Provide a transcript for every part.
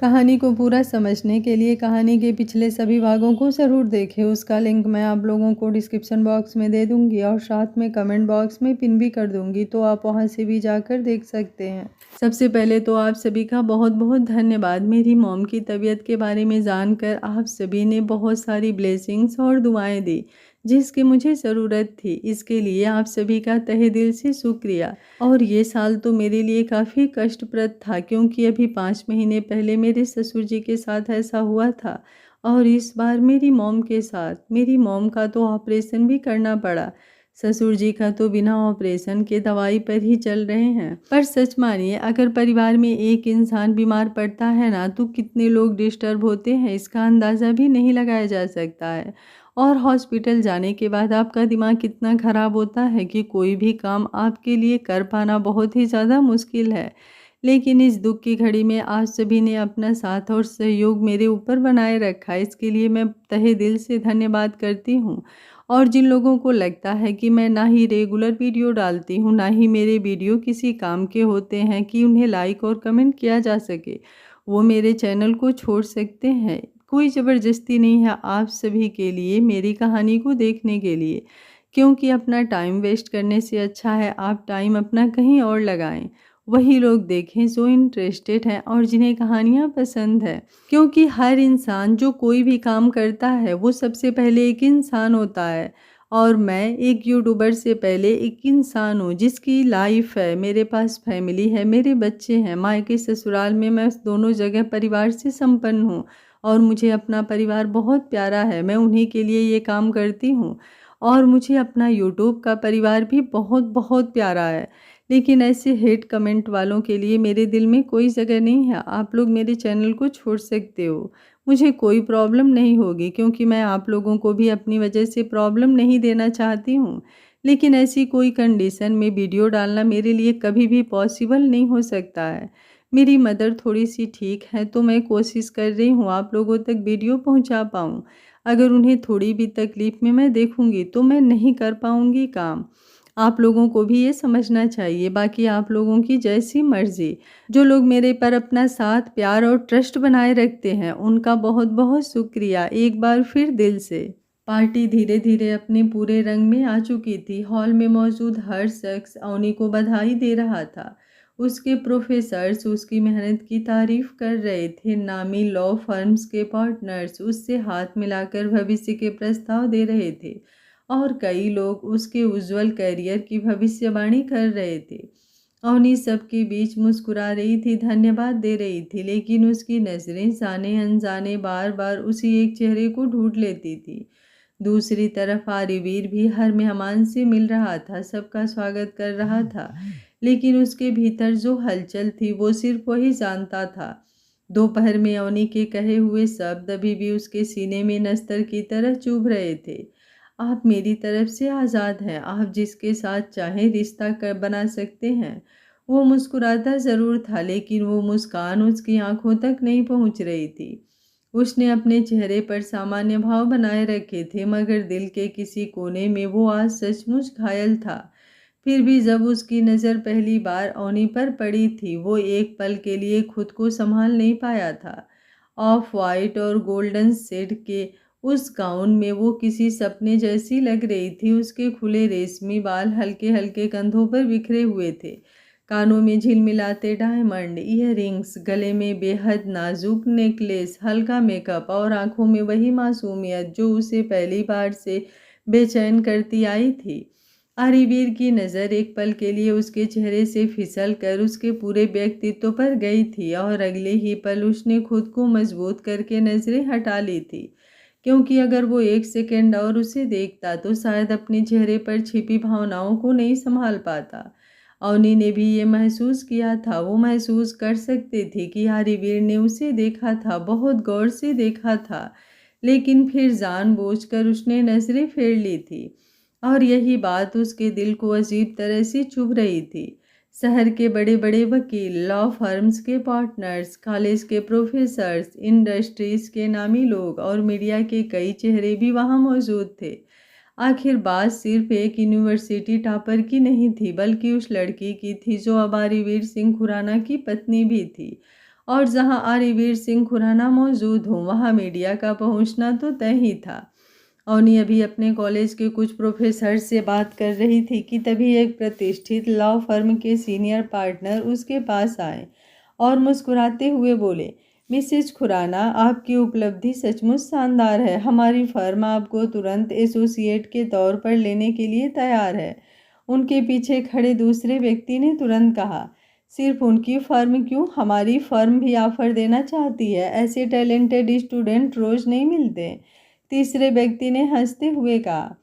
कहानी को पूरा समझने के लिए कहानी के पिछले सभी भागों को ज़रूर देखें। उसका लिंक मैं आप लोगों को डिस्क्रिप्शन बॉक्स में दे दूंगी और साथ में कमेंट बॉक्स में पिन भी कर दूंगी, तो आप वहां से भी जाकर देख सकते हैं। सबसे पहले तो आप सभी का बहुत बहुत धन्यवाद। मेरी मॉम की तबीयत के बारे में जानकर आप सभी ने बहुत सारी ब्लेसिंग्स और दुआएं दी, जिसकी मुझे ज़रूरत थी। इसके लिए आप सभी का तहे दिल से शुक्रिया। और ये साल तो मेरे लिए काफ़ी कष्टप्रद था, क्योंकि अभी 5 महीने पहले मेरे ससुर जी के साथ ऐसा हुआ था और इस बार मेरी मॉम के साथ। मेरी मॉम का तो ऑपरेशन भी करना पड़ा। ससुर जी का तो बिना ऑपरेशन के दवाई पर ही चल रहे हैं। पर सच मानिए, अगर परिवार में एक इंसान बीमार पड़ता है ना, तो कितने लोग डिस्टर्ब होते हैं इसका अंदाज़ा भी नहीं लगाया जा सकता है। और हॉस्पिटल जाने के बाद आपका दिमाग कितना ख़राब होता है कि कोई भी काम आपके लिए कर पाना बहुत ही ज़्यादा मुश्किल है। लेकिन इस दुख की घड़ी में आप सभी ने अपना साथ और सहयोग मेरे ऊपर बनाए रखा, इसके लिए मैं तहे दिल से धन्यवाद करती हूँ। और जिन लोगों को लगता है कि मैं ना ही रेगुलर वीडियो डालती हूँ, ना ही मेरे वीडियो किसी काम के होते हैं कि उन्हें लाइक और कमेंट किया जा सके, वो मेरे चैनल को छोड़ सकते हैं। कोई ज़बरदस्ती नहीं है आप सभी के लिए मेरी कहानी को देखने के लिए, क्योंकि अपना टाइम वेस्ट करने से अच्छा है आप टाइम अपना कहीं और लगाएं। वही लोग देखें जो इंटरेस्टेड हैं और जिन्हें कहानियाँ पसंद है, क्योंकि हर इंसान जो कोई भी काम करता है वो सबसे पहले एक इंसान होता है। और मैं एक यूट्यूबर से पहले एक इंसान हूँ जिसकी लाइफ है, मेरे पास फैमिली है, मेरे बच्चे हैं, मायके ससुराल में मैं दोनों जगह परिवार से संपन्न हूँ और मुझे अपना परिवार बहुत प्यारा है। मैं उन्हीं के लिए ये काम करती हूँ और मुझे अपना यूट्यूब का परिवार भी बहुत बहुत प्यारा है। लेकिन ऐसे हेट कमेंट वालों के लिए मेरे दिल में कोई जगह नहीं है। आप लोग मेरे चैनल को छोड़ सकते हो, मुझे कोई प्रॉब्लम नहीं होगी, क्योंकि मैं आप लोगों को भी अपनी वजह से प्रॉब्लम नहीं देना चाहती हूँ। लेकिन ऐसी कोई कंडीशन में वीडियो डालना मेरे लिए कभी भी पॉसिबल नहीं हो सकता है। मेरी मदर थोड़ी सी ठीक है, तो मैं कोशिश कर रही हूँ आप लोगों तक वीडियो पहुँचा पाऊँ। अगर उन्हें थोड़ी भी तकलीफ़ में मैं देखूँगी तो मैं नहीं कर पाऊँगी काम। आप लोगों को भी ये समझना चाहिए। बाकी आप लोगों की जैसी मर्ज़ी। जो लोग मेरे पर अपना साथ, प्यार और ट्रस्ट बनाए रखते हैं, उनका बहुत बहुत शुक्रिया एक बार फिर दिल से। पार्टी धीरे धीरे अपने पूरे रंग में आ चुकी थी। हॉल में मौजूद हर शख्स अवनी को बधाई दे रहा था। उसके प्रोफेसर्स उसकी मेहनत की तारीफ कर रहे थे। नामी लॉ फर्म्स के पार्टनर्स उससे हाथ मिलाकर भविष्य के प्रस्ताव दे रहे थे और कई लोग उसके उज्जवल करियर की भविष्यवाणी कर रहे थे। अवनी सबके बीच मुस्कुरा रही थी, धन्यवाद दे रही थी, लेकिन उसकी नज़रें जाने अनजाने बार बार उसी एक चेहरे को ढूंढ लेती थी। दूसरी तरफ आर्यवीर भी हर मेहमान से मिल रहा था, सबका स्वागत कर रहा था, लेकिन उसके भीतर जो हलचल थी वो सिर्फ वही जानता था। दोपहर में अवनी के कहे हुए शब्द अभी भी उसके सीने में नस्तर की तरह चुभ रहे थे। आप मेरी तरफ से आज़ाद हैं, आप जिसके साथ चाहें रिश्ता कर बना सकते हैं। वो मुस्कुराता ज़रूर था, लेकिन वो मुस्कान उसकी आंखों तक नहीं पहुंच रही थी। उसने अपने चेहरे पर सामान्य भाव बनाए रखे थे, मगर दिल के किसी कोने में वो आज सचमुच घायल था। फिर भी जब उसकी नज़र पहली बार अवनी पर पड़ी थी, वो एक पल के लिए खुद को संभाल नहीं पाया था। ऑफ वाइट और गोल्डन शेड के उस गाउन में वो किसी सपने जैसी लग रही थी। उसके खुले रेशमी बाल हल्के हल्के कंधों पर बिखरे हुए थे, कानों में झिलमिलाते डायमंड ईयररिंग्स, गले में बेहद नाजुक नेकलेस, हल्का मेकअप और आंखों में वही मासूमियत जो उसे पहली बार से बेचैन करती आई थी। आरिवीर की नज़र एक पल के लिए उसके चेहरे से फिसल कर उसके पूरे व्यक्तित्व पर गई थी और अगले ही पल उसने खुद को मजबूत करके नज़रें हटा ली थी, क्योंकि अगर वो एक सेकंड और उसे देखता तो शायद अपने चेहरे पर छिपी भावनाओं को नहीं संभाल पाता। अवनी ने भी ये महसूस किया था। वो महसूस कर सकती थी कि आरिवीर ने उसे देखा था, बहुत गौर से देखा था, लेकिन फिर जानबूझकर उसने नज़रें फेर ली थी। और यही बात उसके दिल को अजीब तरह से चुभ रही थी। शहर के बड़े बड़े वकील, लॉ फर्म्स के पार्टनर्स, कॉलेज के प्रोफेसर्स, इंडस्ट्रीज के नामी लोग और मीडिया के कई चेहरे भी वहाँ मौजूद थे। आखिर बात सिर्फ एक यूनिवर्सिटी टॉपर की नहीं थी, बल्कि उस लड़की की थी जो अब आरिवीर सिंह खुराना की पत्नी भी थी। और जहां आर्यवीर सिंह खुराना मौजूद हों वहां मीडिया का पहुंचना तो तय ही था। अवनी अभी अपने कॉलेज के कुछ प्रोफेसर से बात कर रही थी कि तभी एक प्रतिष्ठित लॉ फर्म के सीनियर पार्टनर उसके पास आए और मुस्कुराते हुए बोले, मिसेज खुराना, आपकी उपलब्धि सचमुच शानदार है। हमारी फर्म आपको तुरंत एसोसिएट के तौर पर लेने के लिए तैयार है। उनके पीछे खड़े दूसरे व्यक्ति ने तुरंत कहा, सिर्फ उनकी फर्म क्यों, हमारी फर्म भी ऑफर देना चाहती है। ऐसे टैलेंटेड स्टूडेंट रोज नहीं मिलते। तीसरे व्यक्ति ने हंसते हुए कहा,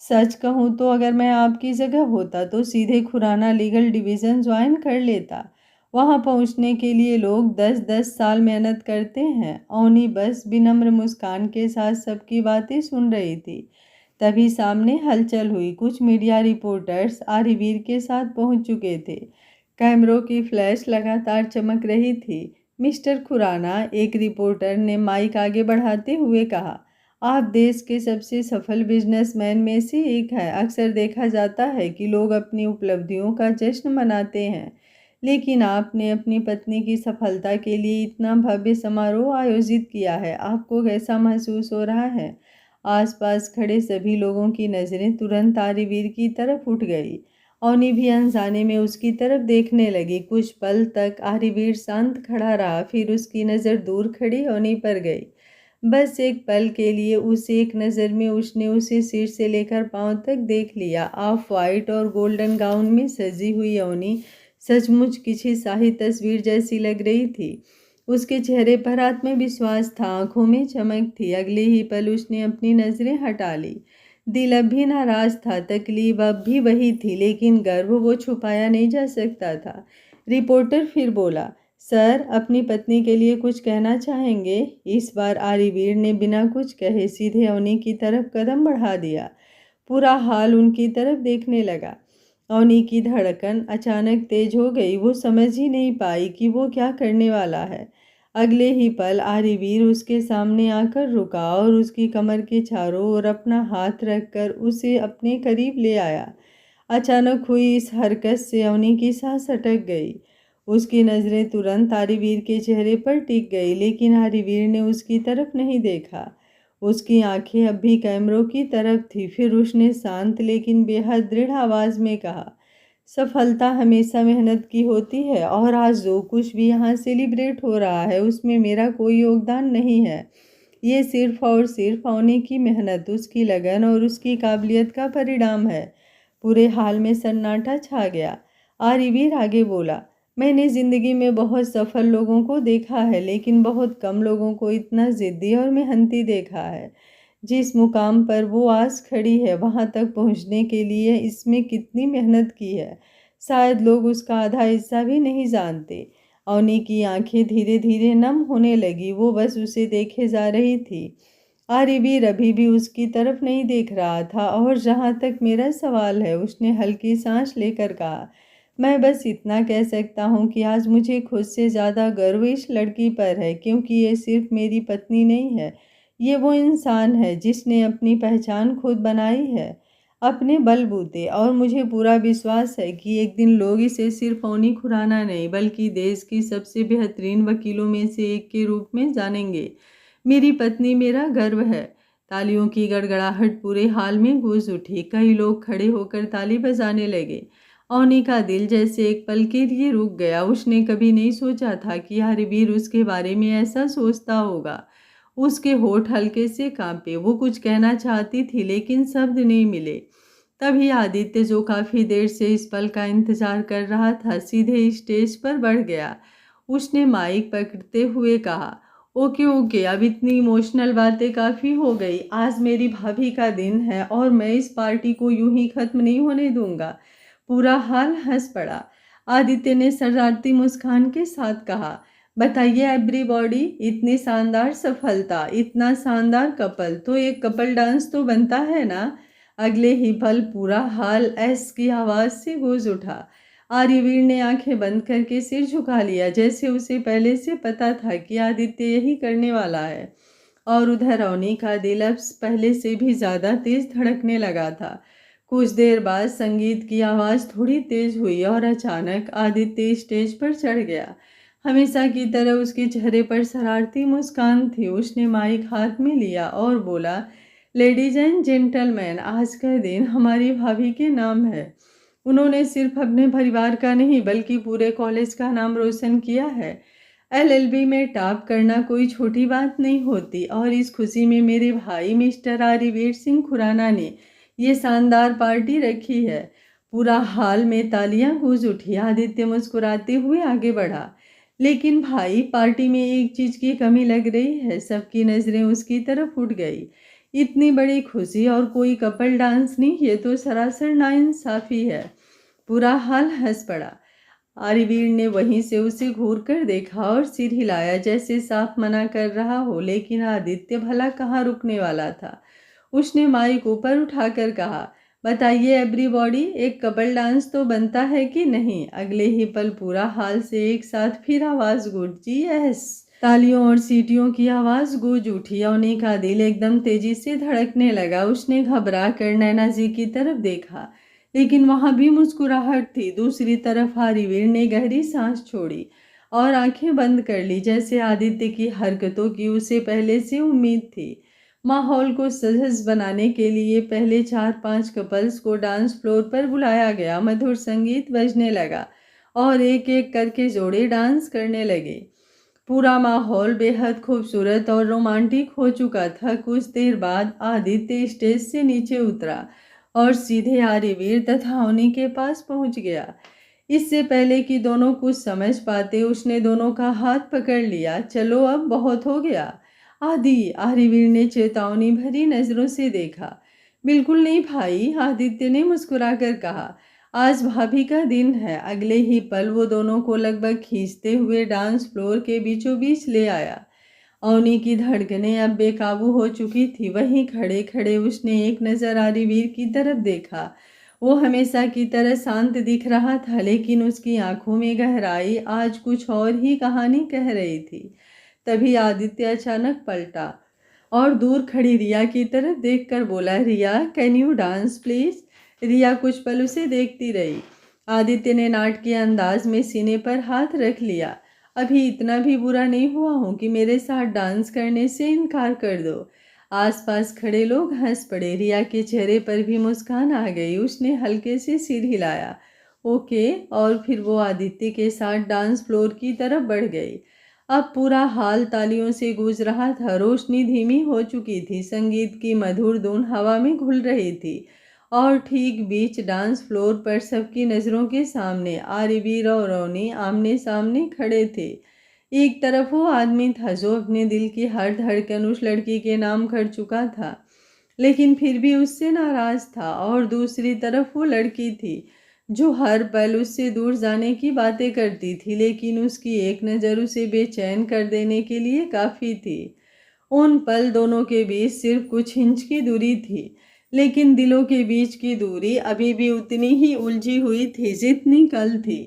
सच कहूँ तो अगर मैं आपकी जगह होता तो सीधे खुराना लीगल डिवीज़न ज्वाइन कर लेता। वहाँ पहुँचने के लिए लोग 10-10 साल मेहनत करते हैं। अवनी बस विनम्र मुस्कान के साथ सबकी बातें सुन रही थी। तभी सामने हलचल हुई। कुछ मीडिया रिपोर्टर्स आर्यवीर के साथ पहुंच चुके थे। कैमरों की फ्लैश लगातार चमक रही थी। मिस्टर खुराना, एक रिपोर्टर ने माइक आगे बढ़ाते हुए कहा, आप देश के सबसे सफल बिजनेसमैन में से एक हैं। अक्सर देखा जाता है कि लोग अपनी उपलब्धियों का जश्न मनाते हैं, लेकिन आपने अपनी पत्नी की सफलता के लिए इतना भव्य समारोह आयोजित किया है। आपको कैसा महसूस हो रहा है? आसपास खड़े सभी लोगों की नज़रें तुरंत आर्यवीर की तरफ उठ गई। अवनी भी अनजाने में उसकी तरफ देखने लगी। कुछ पल तक आर्यवीर शांत खड़ा रहा, फिर उसकी नज़र दूर खड़ी अवनी पर गई। बस एक पल के लिए उस एक नज़र में उसने उसे सिर से लेकर पांव तक देख लिया। ऑफ वाइट और गोल्डन गाउन में सजी हुई अवनी सचमुच किसी शाही तस्वीर जैसी लग रही थी। उसके चेहरे पर आत्मविश्वास था, आंखों में चमक थी। अगले ही पल उसने अपनी नज़रें हटा ली। दिल अब भी नाराज था, तकलीफ अब भी वही थी, लेकिन गर्व वो छुपाया नहीं जा सकता था। रिपोर्टर फिर बोला, सर, अपनी पत्नी के लिए कुछ कहना चाहेंगे? इस बार आर्यवीर ने बिना कुछ कहे सीधे अवनी की तरफ कदम बढ़ा दिया। पूरा हाल उनकी तरफ देखने लगा। अवनी की धड़कन अचानक तेज हो गई। वो समझ ही नहीं पाई कि वो क्या करने वाला है। अगले ही पल आर्यवीर उसके सामने आकर रुका और उसकी कमर के चारों ओर अपना हाथ रखकर उसे अपने करीब ले आया। अचानक हुई इस हरकत से अवनी की सांस अटक गई। उसकी नज़रें तुरंत आर्यवीर के चेहरे पर टिक गई, लेकिन आर्यवीर ने उसकी तरफ नहीं देखा। उसकी आंखें अब भी कैमरों की तरफ थी। फिर उसने शांत लेकिन बेहद दृढ़ आवाज में कहा, सफलता हमेशा मेहनत की होती है और आज जो कुछ भी यहाँ सेलिब्रेट हो रहा है उसमें मेरा कोई योगदान नहीं है। ये सिर्फ और सिर्फ अवनी की मेहनत, उसकी लगन और उसकी काबिलियत का परिणाम है। पूरे हाल में सन्नाटा छा गया। आर्यवीर आगे बोला, मैंने ज़िंदगी में बहुत सफल लोगों को देखा है, लेकिन बहुत कम लोगों को इतना ज़िद्दी और मेहनती देखा है। जिस मुकाम पर वो आज खड़ी है, वहाँ तक पहुँचने के लिए इसमें कितनी मेहनत की है, शायद लोग उसका आधा हिस्सा भी नहीं जानते। अवनी की आंखें धीरे धीरे नम होने लगी। वो बस उसे देखे जा रही थी। आर्यवीर अभी भी उसकी तरफ नहीं देख रहा था। और जहाँ तक मेरा सवाल है, उसने हल्की सांस लेकर कहा, मैं बस इतना कह सकता हूँ कि आज मुझे खुद से ज़्यादा गर्व इस लड़की पर है, क्योंकि ये सिर्फ मेरी पत्नी नहीं है, ये वो इंसान है जिसने अपनी पहचान खुद बनाई है अपने बलबूते। और मुझे पूरा विश्वास है कि एक दिन लोग इसे सिर्फ अवनी खुराना नहीं बल्कि देश की सबसे बेहतरीन वकीलों में से एक के रूप में जानेंगे। मेरी पत्नी मेरा गर्व है। तालियों की गड़गड़ाहट पूरे हाल में गूंज उठी। कई लोग खड़े होकर ताली बजाने लगे। अवनी का दिल जैसे एक पल के लिए रुक गया। उसने कभी नहीं सोचा था कि आर्यवीर उसके बारे में ऐसा सोचता होगा। उसके होठ हल्के से कांपे। वो कुछ कहना चाहती थी, लेकिन शब्द नहीं मिले। तभी आदित्य, जो काफी देर से इस पल का इंतजार कर रहा था, सीधे स्टेज पर बढ़ गया। उसने माइक पकड़ते हुए कहा, ओके ओके, अब इतनी इमोशनल बातें काफ़ी हो गई। आज मेरी भाभी का दिन है और मैं इस पार्टी को यूं ही ख़त्म नहीं होने दूंगा। पूरा हाल हंस पड़ा। आदित्य ने शरारती मुस्कान के साथ कहा, बताइए एवरीबॉडी, इतनी शानदार सफलता, इतना शानदार कपल, तो एक कपल डांस तो बनता है ना। अगले ही पल पूरा हाल एस की आवाज़ से गूंज उठा। आर्यवीर ने आंखें बंद करके सिर झुका लिया, जैसे उसे पहले से पता था कि आदित्य यही करने वाला है। और उधर अवनी का दिल अब पहले से भी ज़्यादा तेज धड़कने लगा था। कुछ देर बाद संगीत की आवाज़ थोड़ी तेज हुई और अचानक आदित्य स्टेज पर चढ़ गया। हमेशा की तरह उसके चेहरे पर शरारती मुस्कान थी। उसने माइक हाथ में लिया और बोला, लेडीज एंड जेंटलमैन, आज का दिन हमारी भाभी के नाम है। उन्होंने सिर्फ अपने परिवार का नहीं बल्कि पूरे कॉलेज का नाम रोशन किया है। एलएलबी में टॉप करना कोई छोटी बात नहीं होती और इस खुशी में मेरे भाई मिस्टर आरिवीर सिंह खुराना ने ये शानदार पार्टी रखी है। पूरा हाल में तालियां गूंज उठी। आदित्य मुस्कुराते हुए आगे बढ़ा, लेकिन भाई, पार्टी में एक चीज की कमी लग रही है। सबकी नजरें उसकी तरफ उठ गई। इतनी बड़ी खुशी और कोई कपल डांस नहीं, ये तो सरासर नाइंसाफी है। पूरा हाल हंस पड़ा। आरिवीर ने वहीं से उसे घूर कर देखा और सिर हिलाया जैसे साफ मना कर रहा हो, लेकिन आदित्य भला कहाँ रुकने वाला था। उसने माइक ऊपर उठाकर कहा, बताइए एवरीबॉडी, एक कपल डांस तो बनता है कि नहीं। अगले ही पल पूरा हाल से एक साथ फिर आवाज गूंजी, यस। तालियों और सीटियों की आवाज गूंज उठी। अवनी का दिल एकदम तेजी से धड़कने लगा। उसने घबरा कर नैना जी की तरफ देखा, लेकिन वहां भी मुस्कुराहट थी। दूसरी तरफ आरिवीर ने गहरी सांस छोड़ी और आंखें बंद कर ली, जैसे आदित्य की हरकतों की उसे पहले से उम्मीद थी। माहौल को सहज बनाने के लिए पहले 4-5 कपल्स को डांस फ्लोर पर बुलाया गया। मधुर संगीत बजने लगा और एक एक करके जोड़े डांस करने लगे। पूरा माहौल बेहद खूबसूरत और रोमांटिक हो चुका था। कुछ देर बाद आदित्य स्टेज से नीचे उतरा और सीधे आरिवीर तथा अवनी के पास पहुंच गया। इससे पहले कि दोनों कुछ समझ पाते, उसने दोनों का हाथ पकड़ लिया। चलो, अब बहुत हो गया। आरिवीर ने चेतावनी भरी नजरों से देखा। बिल्कुल नहीं भाई, आदित्य ने मुस्कुराकर कहा, आज भाभी का दिन है। अगले ही पल वो दोनों को लगभग खींचते हुए डांस फ्लोर के बीचों बीच ले आया। अवनी की धड़कनें अब बेकाबू हो चुकी थी। वहीं खड़े खड़े उसने एक नज़र आरिवीर की तरफ देखा। वो हमेशा की तरह शांत दिख रहा था, लेकिन उसकी आंखों में गहराई आज कुछ और ही कहानी कह रही थी। तभी आदित्य अचानक पलटा और दूर खड़ी रिया की तरफ देखकर बोला, रिया, कैन यू डांस प्लीज। रिया कुछ पल उसे देखती रही। आदित्य ने नाटकीय अंदाज में सीने पर हाथ रख लिया। अभी इतना भी बुरा नहीं हुआ हूं कि मेरे साथ डांस करने से इनकार कर दो। आसपास खड़े लोग हंस पड़े। रिया के चेहरे पर भी मुस्कान आ गई। उसने हल्के से सिर हिलाया, ओके, और फिर वो आदित्य के साथ डांस फ्लोर की तरफ बढ़ गई। अब पूरा हाल तालियों से गूंज रहा था। रोशनी धीमी हो चुकी थी। संगीत की मधुर धुन हवा में घुल रही थी और ठीक बीच डांस फ्लोर पर सबकी नज़रों के सामने आरिवीर और अवनी आमने सामने खड़े थे। एक तरफ वो आदमी था जो अपने दिल की हर धड़कन उस लड़की के नाम कर चुका था, लेकिन फिर भी उससे नाराज था, और दूसरी तरफ वो लड़की थी जो हर पल उससे दूर जाने की बातें करती थी, लेकिन उसकी एक नज़र उसे बेचैन कर देने के लिए काफ़ी थी। उन पल दोनों के बीच सिर्फ कुछ इंच की दूरी थी, लेकिन दिलों के बीच की दूरी अभी भी उतनी ही उलझी हुई थी जितनी कल थी।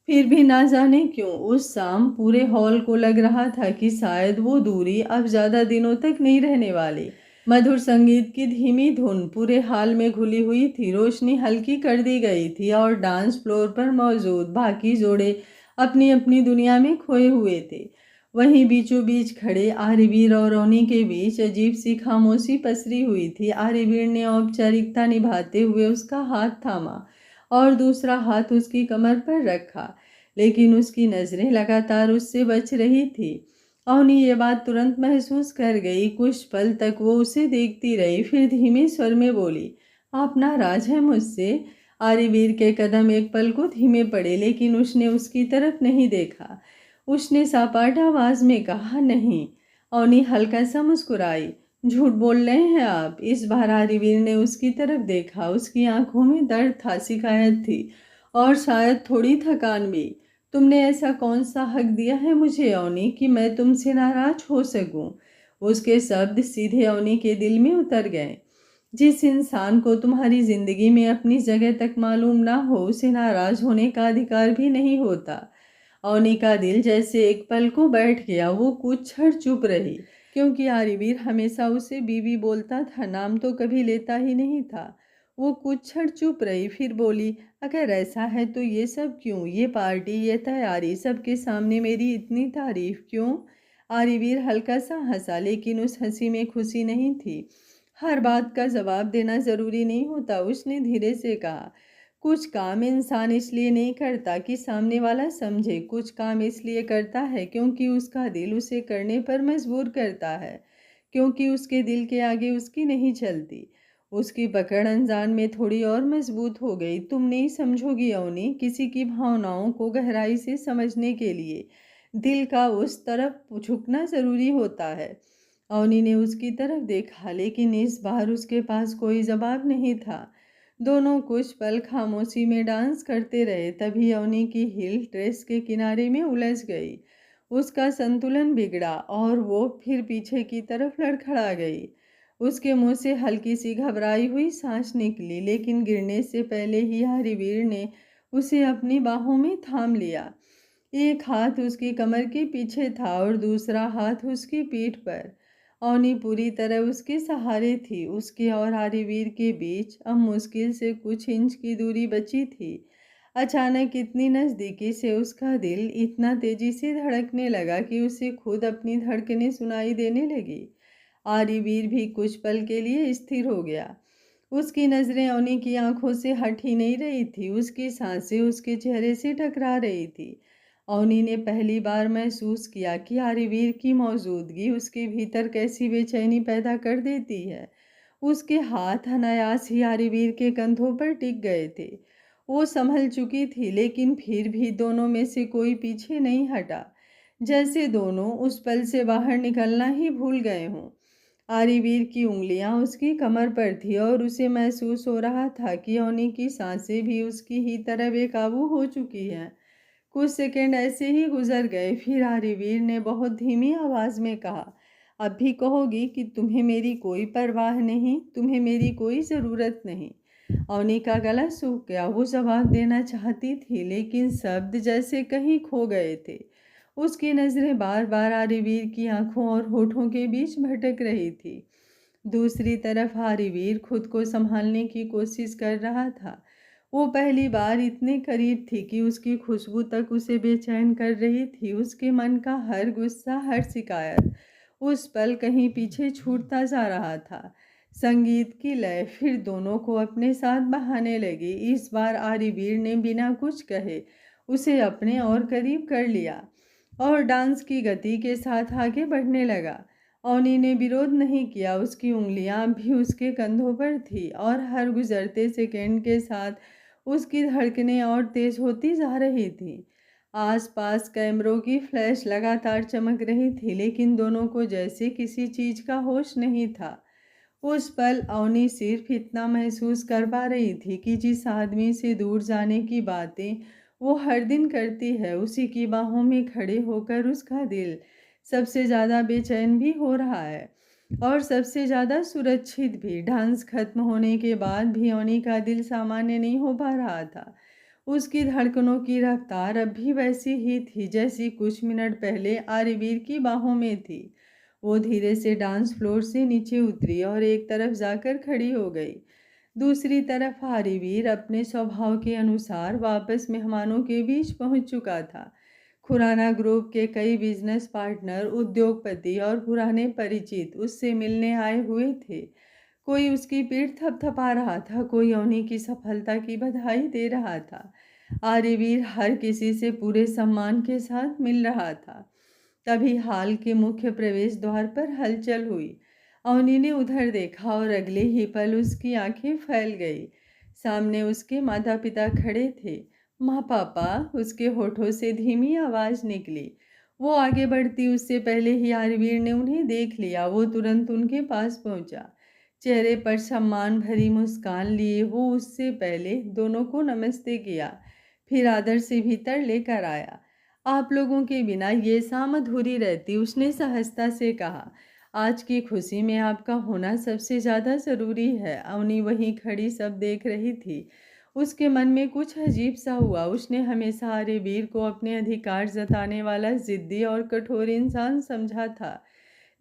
फिर भी ना जाने क्यों उस शाम पूरे हॉल को लग रहा था कि शायद वो दूरी अब ज़्यादा दिनों तक नहीं रहने वाली। मधुर संगीत की धीमी धुन पूरे हाल में घुली हुई थी। रोशनी हल्की कर दी गई थी और डांस फ्लोर पर मौजूद बाकी जोड़े अपनी अपनी दुनिया में खोए हुए थे। वहीं बीचों बीच खड़े आरिवीर और अवनी के बीच अजीब सी खामोशी पसरी हुई थी। आरिवीर ने औपचारिकता निभाते हुए उसका हाथ थामा और दूसरा हाथ उसकी कमर पर रखा, लेकिन उसकी नज़रें लगातार उससे बच रही थी। अवनी ये बात तुरंत महसूस कर गई। कुछ पल तक वो उसे देखती रही, फिर धीमे स्वर में बोली, आप नाराज हैं मुझसे। आरिवीर के कदम एक पल को धीमे पड़े, लेकिन उसने उसकी तरफ नहीं देखा। उसने सापाट आवाज में कहा, नहीं। अवनी हल्का सा मुस्कुराई, झूठ बोल रहे हैं आप। इस बार आरिवीर ने उसकी तरफ देखा। उसकी आंखों में दर्द था, शिकायत थी और शायद थोड़ी थकान भी। तुमने ऐसा कौन सा हक दिया है मुझे अवनी कि मैं तुमसे नाराज हो सकूं। उसके शब्द सीधे अवनी के दिल में उतर गए। जिस इंसान को तुम्हारी जिंदगी में अपनी जगह तक मालूम ना हो, उसे नाराज होने का अधिकार भी नहीं होता। अवनी का दिल जैसे एक पल को बैठ गया। वो कुछ क्षण चुप रही, क्योंकि आरिवीर हमेशा उसे बीवी बोलता था, नाम तो कभी लेता ही नहीं था। वो कुछ क्षण चुप रही, फिर बोली, अगर ऐसा है तो ये सब क्यों? ये पार्टी, ये तैयारी, सबके सामने मेरी इतनी तारीफ क्यों? आर्यवीर हल्का सा हंसा, लेकिन उस हंसी में खुशी नहीं थी। हर बात का जवाब देना जरूरी नहीं होता, उसने धीरे से कहा। कुछ काम इंसान इसलिए नहीं करता कि सामने वाला समझे, कुछ काम इसलिए करता है क्योंकि उसका दिल उसे करने पर मजबूर करता है, क्योंकि उसके दिल के आगे उसकी नहीं चलती। उसकी पकड़ अनजान में थोड़ी और मजबूत हो गई। तुम नहीं समझोगी अवनी, किसी की भावनाओं को गहराई से समझने के लिए दिल का उस तरफ झुकना जरूरी होता है। अवनी ने उसकी तरफ देखा, लेकिन इस बार उसके पास कोई जवाब नहीं था। दोनों कुछ पल खामोशी में डांस करते रहे, तभी अवनी की हील ड्रेस के किनारे में उलझ गई। उसका संतुलन बिगड़ा और वो फिर पीछे की तरफ लड़खड़ा गई। उसके मुंह से हल्की सी घबराई हुई सांस निकली, लेकिन गिरने से पहले ही हरिवीर ने उसे अपनी बाहों में थाम लिया। एक हाथ उसकी कमर के पीछे था और दूसरा हाथ उसकी पीठ पर। अवनी पूरी तरह उसके सहारे थी। उसके और हरिवीर के बीच अब मुश्किल से कुछ इंच की दूरी बची थी। अचानक इतनी नज़दीकी से उसका दिल इतना तेजी से धड़कने लगा कि उसे खुद अपनी धड़कनें सुनाई देने लगी। आर्यवीर भी कुछ पल के लिए स्थिर हो गया। उसकी नज़रें अवनी की आंखों से हट ही नहीं रही थी, उसकी सांसें उसके चेहरे से टकरा रही थी। अवनी ने पहली बार महसूस किया कि आर्यवीर की मौजूदगी उसके भीतर कैसी बेचैनी पैदा कर देती है। उसके हाथ अनायास ही आर्यवीर के कंधों पर टिक गए थे। वो संभल चुकी थी, लेकिन फिर भी दोनों में से कोई पीछे नहीं हटा, जैसे दोनों उस पल से बाहर निकलना ही भूल गए हों। आर्यवीर की उंगलियां उसकी कमर पर थी और उसे महसूस हो रहा था कि अवनी की सांसें भी उसकी ही तरह बेकाबू हो चुकी हैं। कुछ सेकंड ऐसे ही गुजर गए, फिर आर्यवीर ने बहुत धीमी आवाज में कहा, अब भी कहोगी कि तुम्हें मेरी कोई परवाह नहीं, तुम्हें मेरी कोई ज़रूरत नहीं? अवनी का गला सूख गया। वो जवाब देना चाहती थी, लेकिन शब्द जैसे कहीं खो गए थे। उसकी नज़रें बार बार आर्यवीर की आंखों और होठों के बीच भटक रही थी। दूसरी तरफ आर्यवीर खुद को संभालने की कोशिश कर रहा था। वो पहली बार इतने करीब थी कि उसकी खुशबू तक उसे बेचैन कर रही थी। उसके मन का हर गुस्सा, हर शिकायत उस पल कहीं पीछे छूटता जा रहा था। संगीत की लय फिर दोनों को अपने साथ बहाने लगी। इस बार आर्यवीर ने बिना कुछ कहे उसे अपने और करीब कर लिया और डांस की गति के साथ आगे बढ़ने लगा। अवनी ने विरोध नहीं किया, उसकी उंगलियां भी उसके कंधों पर थी और हर गुजरते सेकंड के साथ उसकी धड़कनें और तेज होती जा रही थी। आसपास कैमरों की फ्लैश लगातार चमक रही थी, लेकिन दोनों को जैसे किसी चीज का होश नहीं था। उस पल अवनी सिर्फ इतना महसूस कर पा रही थी कि जिस आदमी से दूर जाने की बातें वो हर दिन करती है, उसी की बाहों में खड़े होकर उसका दिल सबसे ज़्यादा बेचैन भी हो रहा है और सबसे ज़्यादा सुरक्षित भी। डांस खत्म होने के बाद भी अवनी का दिल सामान्य नहीं हो पा रहा था। उसकी धड़कनों की रफ्तार अब भी वैसी ही थी जैसी कुछ मिनट पहले आर्यवीर की बाहों में थी। वो धीरे से डांस फ्लोर से नीचे उतरी और एक तरफ जाकर खड़ी हो गई। दूसरी तरफ आर्यवीर अपने स्वभाव के अनुसार वापस मेहमानों के बीच पहुंच चुका था। खुराना ग्रुप के कई बिजनेस पार्टनर, उद्योगपति और पुराने परिचित उससे मिलने आए हुए थे। कोई उसकी पीठ थपथपा रहा था, कोई अवनी की सफलता की बधाई दे रहा था। आर्यवीर हर किसी से पूरे सम्मान के साथ मिल रहा था। तभी हाल के मुख्य प्रवेश द्वार पर हलचल हुई। अवनी ने उधर देखा और अगले ही पल उसकी आंखें फैल गई। सामने उसके माता पिता खड़े थे। माँ पापा, उसके होठों से धीमी आवाज निकली। वो आगे बढ़ती उससे पहले ही आर्यवीर ने उन्हें देख लिया। वो तुरंत उनके पास पहुंचा, चेहरे पर सम्मान भरी मुस्कान लिए वो उससे पहले दोनों को नमस्ते किया, फिर आदर से भीतर लेकर आया। आप लोगों के बिना ये शाम अधूरी रहती, उसने सहजता से कहा। आज की खुशी में आपका होना सबसे ज़्यादा ज़रूरी है। अवनी वहीं खड़ी सब देख रही थी। उसके मन में कुछ अजीब सा हुआ। उसने हमेशा आर्यवीर को अपने अधिकार जताने वाला जिद्दी और कठोर इंसान समझा था,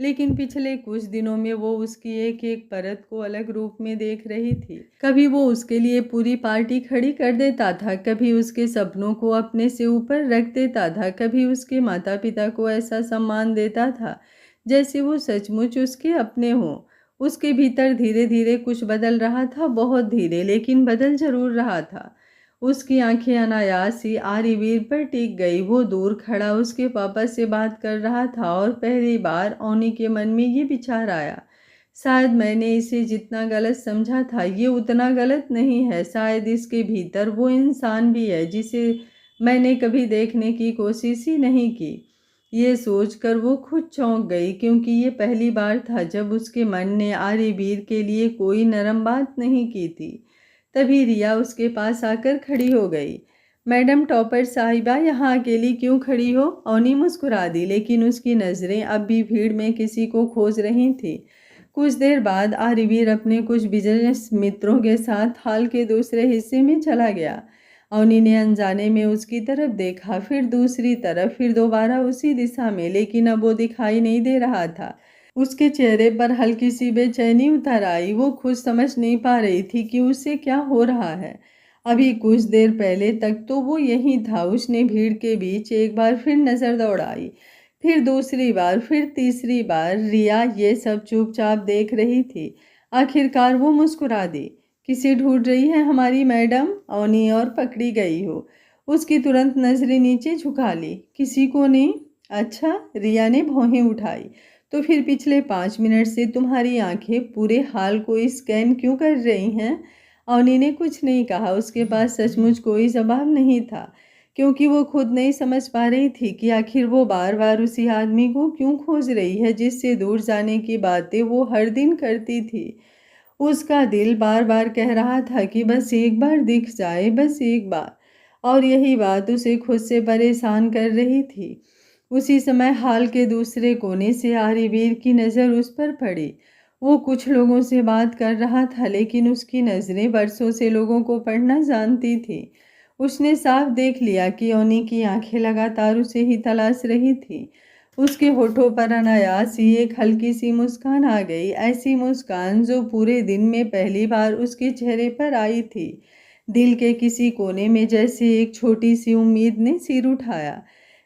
लेकिन पिछले कुछ दिनों में वो उसकी एक एक परत को अलग रूप में देख रही थी। कभी वो उसके लिए पूरी पार्टी खड़ी कर देता था, कभी उसके सपनों को अपने से ऊपर रख देता था, कभी उसके माता पिता को ऐसा सम्मान देता था जैसे वो सचमुच उसके अपने हों। उसके भीतर धीरे धीरे कुछ बदल रहा था, बहुत धीरे, लेकिन बदल जरूर रहा था। उसकी आंखें अनायास ही आर्यवीर पर टिक गई। वो दूर खड़ा उसके पापा से बात कर रहा था और पहली बार ओनी के मन में ये विचार आया, शायद मैंने इसे जितना गलत समझा था ये उतना गलत नहीं है। शायद इसके भीतर वो इंसान भी है जिसे मैंने कभी देखने की कोशिश ही नहीं की। ये सोचकर वो खुद चौंक गई, क्योंकि ये पहली बार था जब उसके मन ने आर्यवीर के लिए कोई नरम बात नहीं की थी। तभी रिया उसके पास आकर खड़ी हो गई। मैडम टॉपर साहिबा, यहाँ अकेली क्यों खड़ी हो? ओनी मुस्कुरा दी, लेकिन उसकी नज़रें अब भी भीड़ में किसी को खोज रही थी। कुछ देर बाद आर्यवीर अपने कुछ बिजनेस मित्रों के साथ हॉल के दूसरे हिस्से में चला गया। ओनी ने अनजाने में उसकी तरफ देखा, फिर दूसरी तरफ, फिर दोबारा उसी दिशा में, लेकिन अब वो दिखाई नहीं दे रहा था। उसके चेहरे पर हल्की सी बेचैनी उतर आई। वो खुद समझ नहीं पा रही थी कि उससे क्या हो रहा है। अभी कुछ देर पहले तक तो वो यहीं था। उसने भीड़ के बीच एक बार फिर नज़र दौड़ाई, फिर दूसरी बार, फिर तीसरी बार। रिया ये सब चुपचाप देख रही थी। आखिरकार वो मुस्कुरा दी। किसे ढूंढ रही है हमारी मैडम? ओनी और पकड़ी गई हो? उसकी तुरंत नजरें नीचे झुका ली। किसी को नहीं? अच्छा, रिया ने भौहें उठाई। तो फिर पिछले 5 मिनट से तुम्हारी आंखें पूरे हाल को स्कैन क्यों कर रही हैं? ओनी ने कुछ नहीं कहा। उसके पास सचमुच कोई जवाब नहीं था, क्योंकि वो खुद नहीं समझ पा रही थी कि आखिर वो बार बार उसी आदमी को क्यों खोज रही है जिससे दूर जाने की बातें वो हर दिन करती थी। उसका दिल बार बार कह रहा था कि बस एक बार दिख जाए, बस एक बार। और यही बात उसे खुद से परेशान कर रही थी। उसी समय हाल के दूसरे कोने से आर्यवीर की नज़र उस पर पड़ी। वो कुछ लोगों से बात कर रहा था, लेकिन उसकी नज़रें बरसों से लोगों को पढ़ना जानती थी। उसने साफ देख लिया कि ओनी की आंखें लगातार उसे ही तलाश रही थी। उसके होठों पर अनायास ही एक हल्की सी मुस्कान आ गई, ऐसी मुस्कान जो पूरे दिन में पहली बार उसके चेहरे पर आई थी। दिल के किसी कोने में जैसे एक छोटी सी उम्मीद ने सिर उठाया।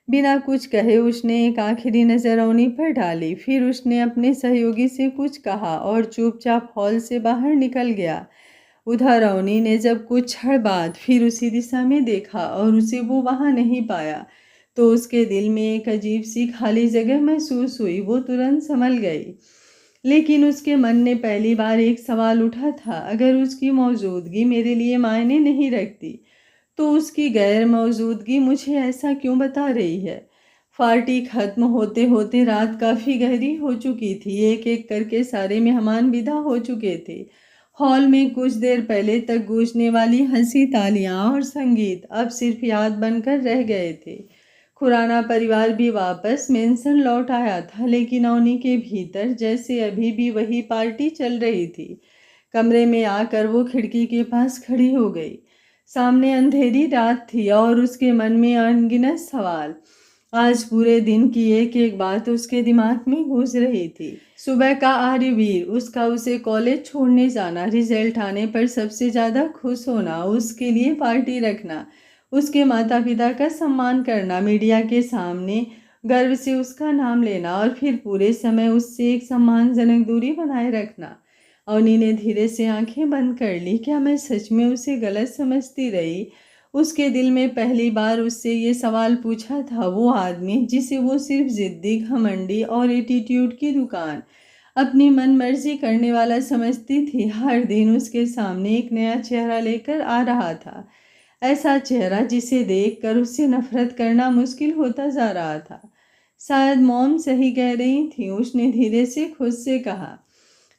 बिना कुछ कहे उसने एक आखिरी नज़र ओनी पर डाली, फिर उसने अपने सहयोगी से कुछ कहा और चुपचाप हॉल से बाहर निकल गया। उधर ओनी ने जब कुछ क्षण बाद फिर उसी दिशा में देखा और उसे वो वहां नहीं पाया, तो उसके दिल में एक अजीब सी खाली जगह महसूस हुई। वो तुरंत संभल गई, लेकिन उसके मन ने पहली बार एक सवाल उठा था, अगर उसकी मौजूदगी मेरे लिए मायने नहीं रखती, तो उसकी गैर मौजूदगी मुझे ऐसा क्यों बता रही है? पार्टी खत्म होते होते रात काफी गहरी हो चुकी थी। एक एक करके सारे मेहमान विदा हो चुके थे। हॉल में कुछ देर पहले तक गूंजने वाली हंसी, तालियां और संगीत अब सिर्फ याद बनकर रह गए थे। खुराना परिवार भी वापस मेंशन लौट आया था, लेकिन ओनी के भीतर जैसे अभी भी वही पार्टी चल रही थी। कमरे में आकर वो खिड़की के पास खड़ी हो गई। सामने अंधेरी रात थी और उसके मन में अनगिनत सवाल। आज पूरे दिन की एक एक बात उसके दिमाग में गूंज रही थी। सुबह का आर्यवीर, उसका उसे कॉलेज छोड़ने जाना, रिजल्ट आने पर सबसे ज्यादा खुश होना, उसके लिए पार्टी रखना, उसके माता पिता का सम्मान करना, मीडिया के सामने गर्व से उसका नाम लेना, और फिर पूरे समय उससे एक सम्मानजनक दूरी बनाए रखना। अवनी ने धीरे से आंखें बंद कर ली। क्या मैं सच में उसे गलत समझती रही? उसके दिल में पहली बार उससे ये सवाल पूछा था वो आदमी जिसे वो सिर्फ जिद्दी, घमंडी और एटीट्यूड की दुकान, अपनी मन मर्जी करने वाला समझती थी, हर दिन उसके सामने एक नया चेहरा लेकर आ रहा था। ऐसा चेहरा जिसे देखकर उससे नफरत करना मुश्किल होता जा रहा था। शायद मॉम सही कह रही थी, उसने धीरे से खुद से कहा।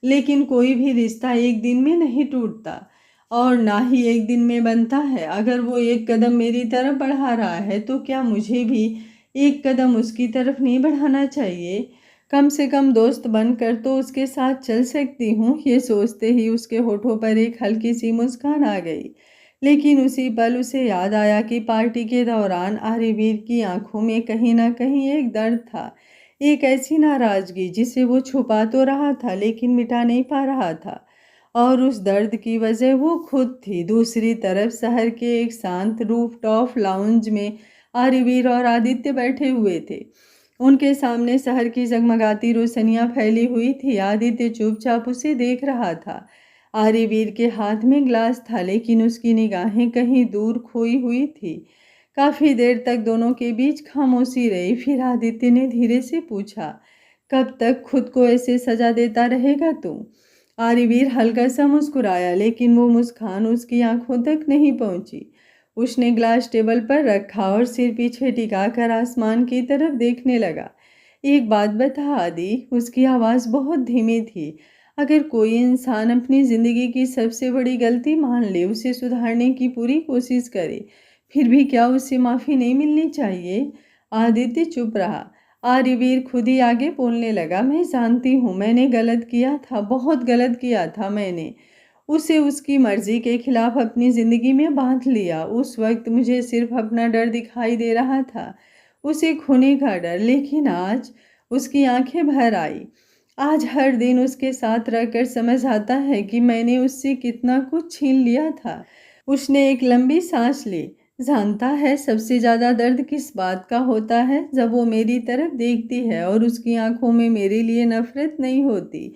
लेकिन कोई भी रिश्ता एक दिन में नहीं टूटता और ना ही एक दिन में बनता है। अगर वो एक कदम मेरी तरफ बढ़ा रहा है तो क्या मुझे भी एक कदम उसकी तरफ नहीं बढ़ाना चाहिए? कम से कम दोस्त बनकर तो उसके साथ चल सकती हूँ। ये सोचते ही उसके होठों पर एक हल्की सी मुस्कान आ गई। लेकिन उसी पल उसे याद आया कि पार्टी के दौरान आर्यवीर की आंखों में कहीं ना कहीं एक दर्द था, एक ऐसी नाराज़गी जिसे वो छुपा तो रहा था लेकिन मिटा नहीं पा रहा था, और उस दर्द की वजह वो खुद थी। दूसरी तरफ शहर के एक शांत रूफटॉप लाउंज में आर्यवीर और आदित्य बैठे हुए थे। उनके सामने शहर की जगमगाती रोशनियां फैली हुई थी। आदित्य चुपचाप उसे देख रहा था। आर्यवीर के हाथ में ग्लास था लेकिन उसकी निगाहें कहीं दूर खोई हुई थी। काफी देर तक दोनों के बीच खामोशी रही। फिर आदित्य ने धीरे से पूछा, कब तक खुद को ऐसे सजा देता रहेगा तू? आर्यवीर हल्का सा मुस्कुराया लेकिन वो मुस्कान उसकी आंखों तक नहीं पहुंची। उसने ग्लास टेबल पर रखा और सिर पीछे टिकाकर आसमान की तरफ देखने लगा। एक बात बता आदि, उसकी आवाज़ बहुत धीमी थी। अगर कोई इंसान अपनी ज़िंदगी की सबसे बड़ी गलती मान ले, उसे सुधारने की पूरी कोशिश करे, फिर भी क्या उसे माफ़ी नहीं मिलनी चाहिए? आदित्य चुप रहा। आर्यवीर खुद ही आगे बोलने लगा, मैं जानती हूँ मैंने गलत किया था, बहुत गलत किया था मैंने। उसे उसकी मर्जी के खिलाफ अपनी जिंदगी में बांध लिया। उस वक्त मुझे सिर्फ अपना डर दिखाई दे रहा था, उसे खोने का डर। लेकिन आज उसकी आंखें भर आई। आज हर दिन उसके साथ रहकर समझ आता है कि मैंने उससे कितना कुछ छीन लिया था। उसने एक लंबी सांस ली। जानता है सबसे ज्यादा दर्द किस बात का होता है? जब वो मेरी तरफ देखती है और उसकी आंखों में मेरे लिए नफरत नहीं होती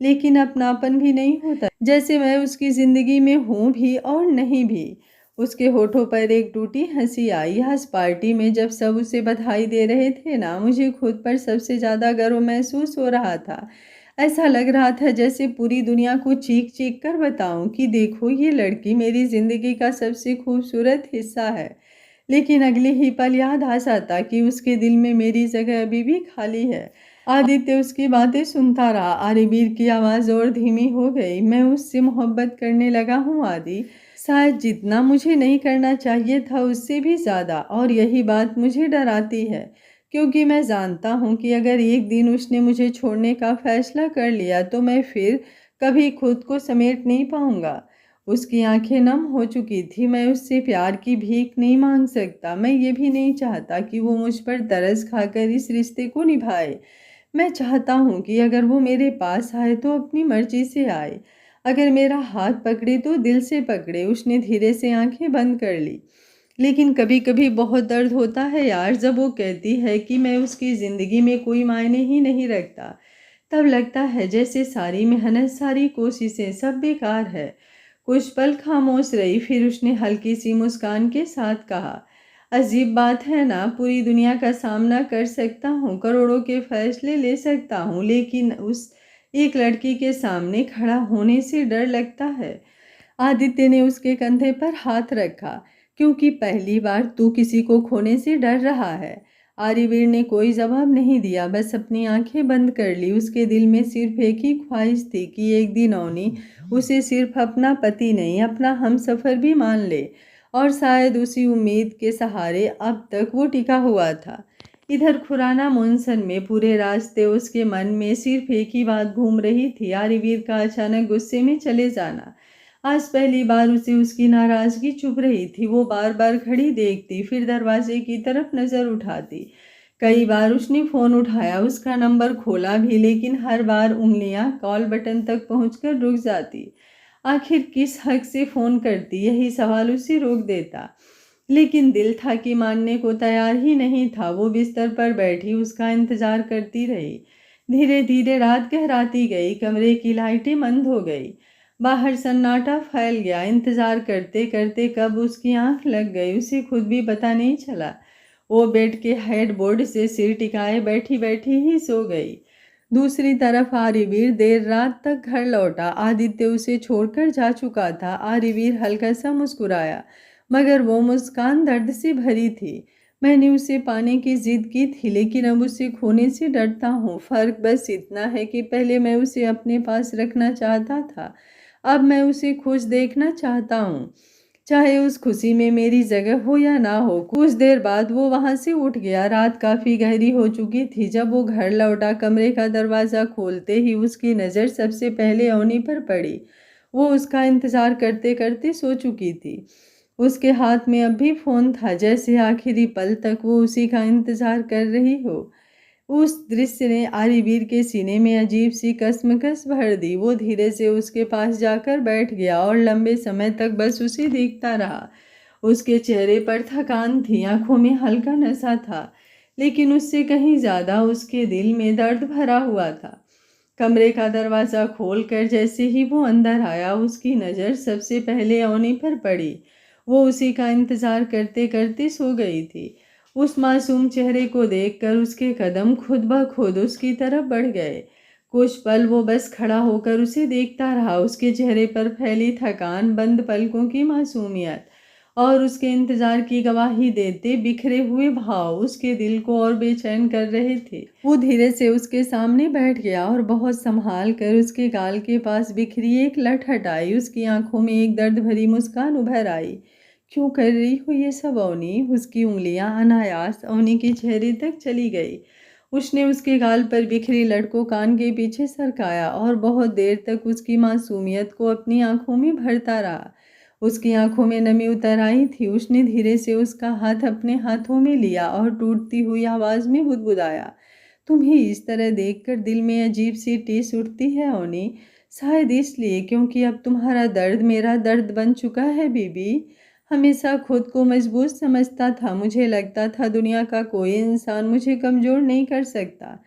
लेकिन अपनापन भी नहीं होता, जैसे मैं उसकी जिंदगी में हूं भी और नहीं भी। उसके होठों पर एक टूटी हंसी आई। आज पार्टी में जब सब उसे बधाई दे रहे थे ना, मुझे खुद पर सबसे ज्यादा गर्व महसूस हो रहा था। ऐसा लग रहा था जैसे पूरी दुनिया को चीख चीख कर बताऊं कि देखो ये लड़की मेरी जिंदगी का सबसे खूबसूरत हिस्सा है। लेकिन अगले ही पल याद आ जाता कि उसके दिल में मेरी जगह अभी भी खाली है। आदित्य उसकी बातें सुनता रहा। आर्यवीर की आवाज़ और धीमी हो गई। मैं उससे मोहब्बत करने लगा हूँ आदि, शायद जितना मुझे नहीं करना चाहिए था उससे भी ज़्यादा। और यही बात मुझे डराती है, क्योंकि मैं जानता हूँ कि अगर एक दिन उसने मुझे छोड़ने का फैसला कर लिया तो मैं फिर कभी खुद को समेट नहीं पाऊंगा। उसकी आंखें नम हो चुकी थी। मैं उससे प्यार की भीख नहीं मांग सकता। मैं ये भी नहीं चाहता कि वो मुझ पर तरस खाकर इस रिश्ते को निभाए। मैं चाहता हूँ कि अगर वो मेरे पास आए तो अपनी मर्जी से आए, अगर मेरा हाथ पकड़े तो दिल से पकड़े। उसने धीरे से आंखें बंद कर ली। लेकिन कभी कभी बहुत दर्द होता है यार, जब वो कहती है कि मैं उसकी ज़िंदगी में कोई मायने ही नहीं रखता, तब लगता है जैसे सारी मेहनत, सारी कोशिशें सब बेकार है। कुछ पल खामोश रही, फिर उसने हल्की सी मुस्कान के साथ कहा, अजीब बात है ना, पूरी दुनिया का सामना कर सकता हूँ, करोड़ों के फैसले ले सकता हूँ, लेकिन उस एक लड़की के सामने खड़ा होने से डर लगता है। आदित्य ने उसके कंधे पर हाथ रखा। क्योंकि पहली बार तू किसी को खोने से डर रहा है। आर्यवीर ने कोई जवाब नहीं दिया, बस अपनी आंखें बंद कर ली। उसके दिल में सिर्फ एक ही ख्वाहिश थी कि एक दिन अवनी उसे सिर्फ अपना पति नहीं, अपना हमसफर भी मान ले। और शायद उसी उम्मीद के सहारे अब तक वो टिका हुआ था। इधर खुराना मुंसन में पूरे रास्ते उसके मन में सिर्फ एक ही बात घूम रही थी, आर्यवीर का अचानक गुस्से में चले जाना। आज पहली बार उसे उसकी नाराजगी चुभ रही थी। वो बार बार खड़ी देखती, फिर दरवाजे की तरफ नजर उठाती। कई बार उसने फोन उठाया, उसका नंबर खोला भी, लेकिन हर बार उंगलियां कॉल बटन तक पहुंचकर रुक जाती। आखिर किस हक से फोन करती, यही सवाल उसे रोक देता। लेकिन दिल था कि मानने को तैयार ही नहीं था। वो बिस्तर पर बैठी उसका इंतजार करती रही। धीरे धीरे रात गहराती गई, कमरे की लाइटें बंद हो गई, बाहर सन्नाटा फैल गया। इंतजार करते करते कब उसकी आंख लग गई उसे खुद भी पता नहीं चला। वो बेड के हेडबोर्ड से सिर टिकाए बैठी बैठी ही सो गई। दूसरी तरफ आर्यवीर देर रात तक घर लौटा। आदित्य उसे छोड़कर जा चुका था। आर्यवीर हल्का सा मुस्कुराया, मगर वो मुस्कान दर्द से भरी थी। मैंने उसे पाने की जिद की थी, लेकिन अब उसे खोने से डरता हूँ। फर्क बस इतना है कि पहले मैं उसे अपने पास रखना चाहता था, अब मैं उसे खुश देखना चाहता हूँ, चाहे उस खुशी में मेरी जगह हो या ना हो। कुछ देर बाद वो वहां से उठ गया। रात काफी गहरी हो चुकी थी। जब वो घर लौटा, कमरे का दरवाजा खोलते ही उसकी नज़र सबसे पहले अवनी पर पड़ी। वो उसका इंतजार करते करते सो चुकी थी। उसके हाथ में अब भी फोन था, जैसे आखिरी पल तक वो उसी का इंतजार कर रही हो। उस दृश्य ने आर्यवीर के सीने में अजीब सी कसमकस भर दी। वो धीरे से उसके पास जाकर बैठ गया और लंबे समय तक बस उसे देखता रहा। उसके चेहरे पर थकान थी, आंखों में हल्का नशा था, लेकिन उससे कहीं ज्यादा उसके दिल में दर्द भरा हुआ था। कमरे का दरवाजा खोलकर जैसे ही वो अंदर आया, उसकी नज़र सबसे पहले अवनी पर पड़ी। वो उसी का इंतजार करते करते सो गई थी। उस मासूम चेहरे को देखकर उसके कदम खुद ब खुद उसकी तरफ बढ़ गए। कुछ पल वो बस खड़ा होकर उसे देखता रहा, उसके चेहरे पर फैली थकान, बंद पलकों की मासूमियत और उसके इंतजार की गवाही देते बिखरे हुए भाव उसके दिल को और बेचैन कर रहे थे। वो धीरे से उसके सामने बैठ गया और बहुत संभाल कर उसके गाल के पास बिखरी एक लठ हटाई। उसकी आंखों में एक दर्द भरी मुस्कान उभर आई। क्यों कर रही हो ये सब अवनी? उसकी उंगलियां अनायास अवनी के चेहरे तक चली गई। उसने उसके गाल पर बिखरी लठ को कान के पीछे सरकाया और बहुत देर तक उसकी मासूमियत को अपनी आंखों में भरता रहा। उसकी आंखों में नमी उतर आई थी। उसने धीरे से उसका हाथ अपने हाथों में लिया और टूटती हुई आवाज में बुदबुदाया, तुम्हें इस तरह देखकर दिल में अजीब सी टीस उठती है अवनी। शायद इसलिए क्योंकि अब तुम्हारा दर्द मेरा दर्द बन चुका है बीबी। हमेशा खुद को मजबूत समझता था, मुझे लगता था दुनिया का कोई इंसान मुझे कमजोर नहीं कर सकता,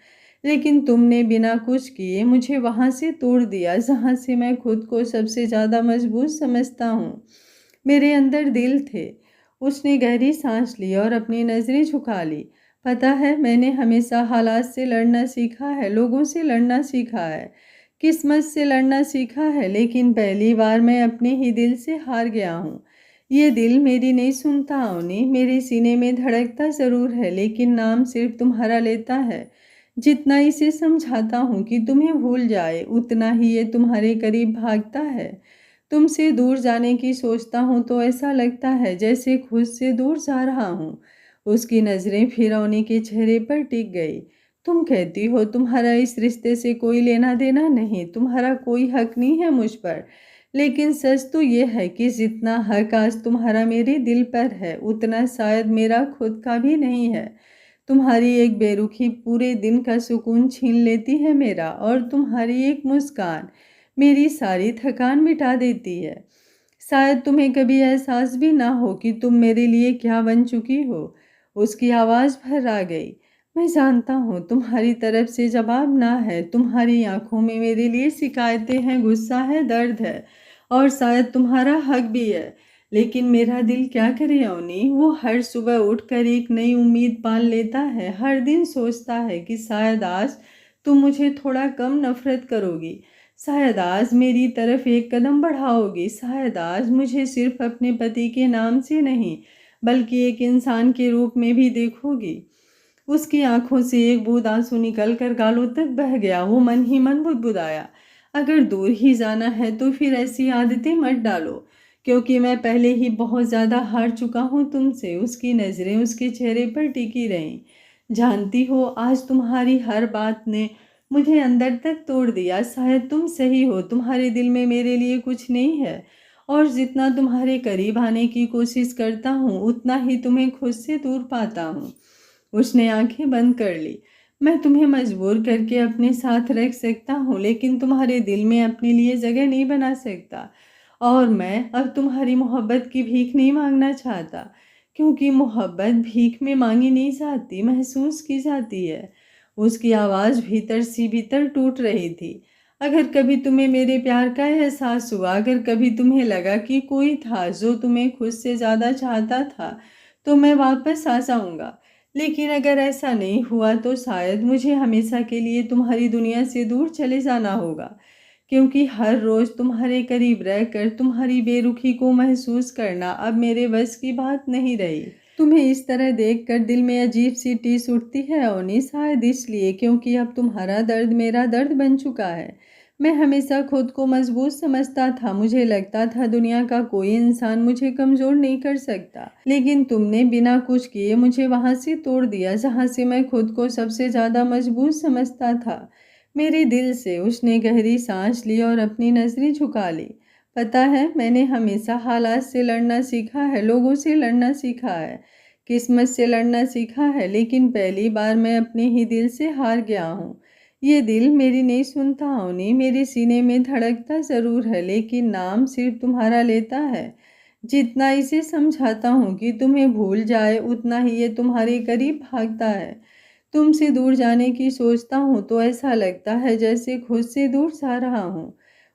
लेकिन तुमने बिना कुछ किए मुझे वहां से तोड़ दिया जहां से मैं खुद को सबसे ज्यादा मजबूत समझता हूँ। मेरे अंदर दिल थे। उसने गहरी सांस ली और अपनी नजरें झुका ली। पता है, मैंने हमेशा हालात से लड़ना सीखा है, लोगों से लड़ना सीखा है, किस्मत से लड़ना सीखा है, लेकिन पहली बार मैं अपने ही दिल से हार गया हूँ। ये दिल मेरी नहीं सुनता अवनी। मेरे सीने में धड़कता जरूर है, लेकिन नाम सिर्फ तुम्हारा लेता है। जितना इसे समझाता हूँ कि तुम्हें भूल जाए, उतना ही ये तुम्हारे करीब भागता है। तुमसे दूर जाने की सोचता हूँ तो ऐसा लगता है जैसे खुद से दूर जा रहा हूँ। उसकी नजरें फिर अवनी के चेहरे पर टिक गई। तुम कहती हो तुम्हारा इस रिश्ते से कोई लेना देना नहीं, तुम्हारा कोई हक नहीं है मुझ पर, लेकिन सच तो ये है कि जितना हक आज तुम्हारा मेरे दिल पर है, उतना शायद मेरा खुद का भी नहीं है। तुम्हारी एक बेरुखी पूरे दिन का सुकून छीन लेती है मेरा, और तुम्हारी एक मुस्कान मेरी सारी थकान मिटा देती है। शायद तुम्हें कभी एहसास भी ना हो कि तुम मेरे लिए क्या बन चुकी हो। उसकी आवाज़ भर आ गई। मैं जानता हूँ तुम्हारी तरफ से जवाब ना है, तुम्हारी आंखों में मेरे लिए शिकायतें हैं, गुस्सा है, दर्द है, और शायद तुम्हारा हक भी है, लेकिन मेरा दिल क्या करे अवनी। वो हर सुबह उठकर एक नई उम्मीद पाल लेता है, हर दिन सोचता है कि शायद आज तुम मुझे थोड़ा कम नफरत करोगी, शायद आज मेरी तरफ एक कदम बढ़ाओगी, शायद आज मुझे सिर्फ अपने पति के नाम से नहीं बल्कि एक इंसान के रूप में भी देखोगी। उसकी आंखों से एक बूंद आंसू निकलकर गालों तक बह गया। वो मन ही मन बुदबुदाया, अगर दूर ही जाना है तो फिर ऐसी आदतें मत डालो, क्योंकि मैं पहले ही बहुत ज्यादा हार चुका हूँ तुमसे। उसकी नजरें उसके चेहरे पर टिकी रहीं। जानती हो, आज तुम्हारी हर बात ने मुझे अंदर तक तोड़ दिया। शायद तुम सही हो, तुम्हारे दिल में मेरे लिए कुछ नहीं है, और जितना तुम्हारे करीब आने की कोशिश करता हूँ, उतना ही तुम्हें खुद से दूर पाता हूँ। उसने आंखें बंद कर ली। मैं तुम्हें मजबूर करके अपने साथ रख सकता हूँ, लेकिन तुम्हारे दिल में अपने लिए जगह नहीं बना सकता। और मैं अब तुम्हारी मोहब्बत की भीख नहीं मांगना चाहता, क्योंकि मोहब्बत भीख में मांगी नहीं जाती, महसूस की जाती है। उसकी आवाज़ भीतर सी भीतर टूट रही थी। अगर कभी तुम्हें मेरे प्यार का एहसास हुआ, अगर कभी तुम्हें लगा कि कोई था जो तुम्हें खुद से ज़्यादा चाहता था, तो मैं वापस आ जाऊंगा। लेकिन अगर ऐसा नहीं हुआ तो शायद मुझे हमेशा के लिए तुम्हारी दुनिया से दूर चले जाना होगा, क्योंकि हर रोज़ तुम्हारे करीब रहकर तुम्हारी बेरुखी को महसूस करना अब मेरे बस की बात नहीं रही। तुम्हें इस तरह देखकर दिल में अजीब सी टीस उठती है अवनी, शायद इसलिए क्योंकि अब तुम्हारा दर्द मेरा दर्द बन चुका है। मैं हमेशा खुद को मजबूत समझता था, मुझे लगता था दुनिया का कोई इंसान मुझे कमजोर नहीं कर सकता, लेकिन तुमने बिना कुछ किए मुझे वहां से तोड़ दिया जहां से मैं खुद को सबसे ज्यादा मजबूत समझता था, मेरे दिल से। उसने गहरी सांस ली और अपनी नजरें झुका ली। पता है, मैंने हमेशा हालात से लड़ना सीखा है, लोगों से लड़ना सीखा है, किस्मत से लड़ना सीखा है, लेकिन पहली बार मैं अपने ही दिल से हार गया हूँ। ये दिल मेरी नहीं सुनता अवनी, मेरे सीने में धड़कता ज़रूर है, लेकिन नाम सिर्फ तुम्हारा लेता है। जितना इसे समझाता हूँ कि तुम्हें भूल जाए, उतना ही ये तुम्हारे करीब भागता है। तुमसे दूर जाने की सोचता हूँ तो ऐसा लगता है जैसे खुद से दूर जा रहा हूँ।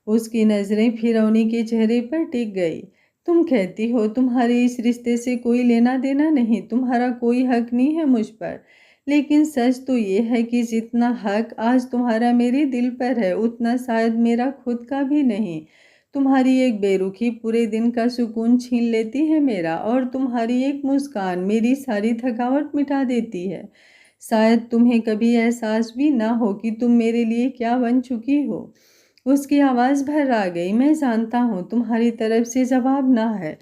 उसकी नज़रें फिर अवनी के चेहरे पर टिक गई। तुम कहती हो तुम्हारे इस रिश्ते से कोई लेना देना नहीं, तुम्हारा कोई हक नहीं है मुझ पर। लेकिन सच तो ये है कि जितना हक आज तुम्हारा मेरे दिल पर है, उतना शायद मेरा खुद का भी नहीं। तुम्हारी एक बेरुखी पूरे दिन का सुकून छीन लेती है मेरा, और तुम्हारी एक मुस्कान मेरी सारी थकावट मिटा देती है। शायद तुम्हें कभी एहसास भी ना हो कि तुम मेरे लिए क्या बन चुकी हो। उसकी आवाज़ भर आ गई। मैं जानता हूँ तुम्हारी तरफ से जवाब ना है।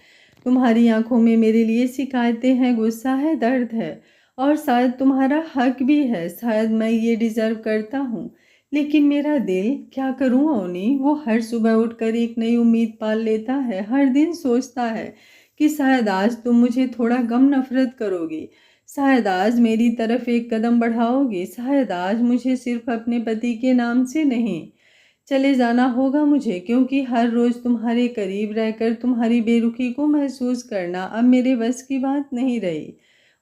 तुम्हारी आंखों में मेरे लिए शिकायतें हैं, गुस्सा है, दर्द है, और शायद तुम्हारा हक भी है। शायद मैं ये डिज़र्व करता हूँ। लेकिन मेरा दिल, क्या करूँ अवनी, वो हर सुबह उठकर एक नई उम्मीद पाल लेता है। हर दिन सोचता है कि शायद आज तुम मुझे थोड़ा कम नफरत करोगी, शायद आज मेरी तरफ एक कदम बढ़ाओगी, शायद आज मुझे सिर्फ अपने पति के नाम से नहीं चले जाना होगा मुझे, क्योंकि हर रोज़ तुम्हारे करीब रहकर तुम्हारी बेरुखी को महसूस करना अब मेरे बस की बात नहीं रही।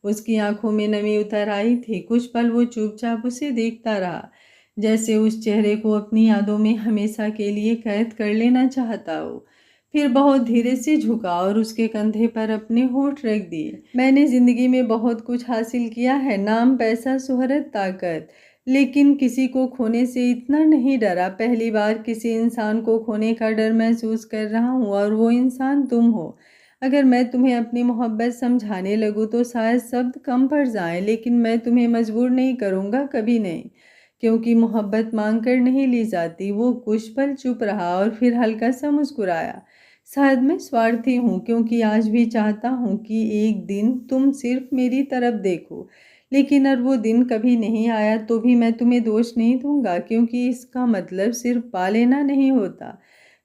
उसकी आंखों में नमी उतर आई थी। कुछ पल वो चुपचाप उसे देखता रहा, जैसे उस चेहरे को अपनी यादों में हमेशा के लिए कैद कर लेना चाहता हो। फिर बहुत धीरे से झुका और उसके कंधे पर अपने होठ रख दिए। मैंने जिंदगी में बहुत कुछ हासिल किया है, नाम, पैसा, शोहरत, ताकत, लेकिन किसी को खोने से इतना नहीं डरा। पहली बार किसी इंसान को खोने का डर महसूस कर रहा हूँ, और वो इंसान तुम हो। अगर मैं तुम्हें अपनी मोहब्बत समझाने लगूँ तो शायद शब्द कम पड़ जाएं, लेकिन मैं तुम्हें मजबूर नहीं करूँगा, कभी नहीं, क्योंकि मोहब्बत मांग कर नहीं ली जाती। वो कुछ पल चुप रहा और फिर हल्का सा मुस्कुराया। शायद मैं स्वार्थी हूँ, क्योंकि आज भी चाहता हूँ कि एक दिन तुम सिर्फ मेरी तरफ देखो, लेकिन अगर वो दिन कभी नहीं आया तो भी मैं तुम्हें दोष नहीं दूंगा, क्योंकि इसका मतलब सिर्फ पा लेना नहीं होता।